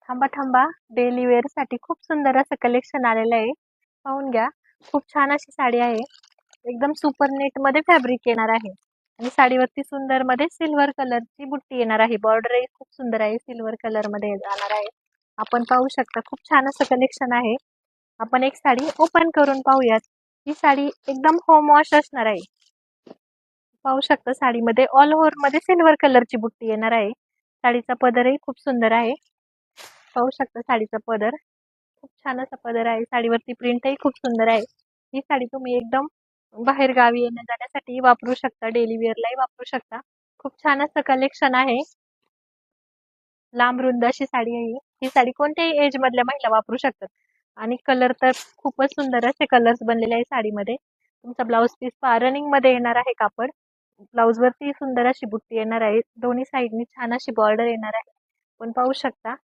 थांबा थांबा, daily wear साठी खूप सुंदर असं कलेक्शन आलेलं आहे. पाहून घ्या. खूप छान अशी साडी आहे. एकदम सुपर नेट मध्ये फॅब्रिक येणार आहे आणि साडीवरती सुंदर मध्ये सिल्वर कलरची बुट्टी येणार आहे. बॉर्डर खूप सुंदर आहे, सिल्वर कलर मध्ये जाणार आहे. आपण पाहू शकता, खूप छान असं कलेक्शन आहे. आपण एक साडी ओपन करून पाहूयात. ही साडी एकदम होम वॉश असणार आहे. पाहू शकता, साडीमध्ये ऑल ओव्हर मध्ये सिल्वर कलरची बुट्टी येणार आहे. साडीचा पदरही खूप सुंदर आहे. पाहू शकता साडीचा पदर खूप छान असा पदर आहे. साडीवरती प्रिंटही खूप सुंदर आहे. ही साडी तुम्ही एकदम बाहेर गावी येण्या जाण्यासाठी वापरू शकता, डेली वेअरलाही वापरू शकता. खूप छान असं कलेक्शन आहे. लांब रुंद अशी साडी आहे. ही साडी कोणत्याही एज मधल्या महिला वापरू शकतात आणि कलर तर खूपच सुंदर असे कलर्स बनलेले आहे साडीमध्ये. तुमचा ब्लाउज पीस रनिंग मध्ये येणार आहे कापड. ब्लाउज वरती सुंदर अशी बुट्टी येणार आहे. दोन्ही साईडनी छान अशी बॉर्डर येणार आहे. पण पाहू शकता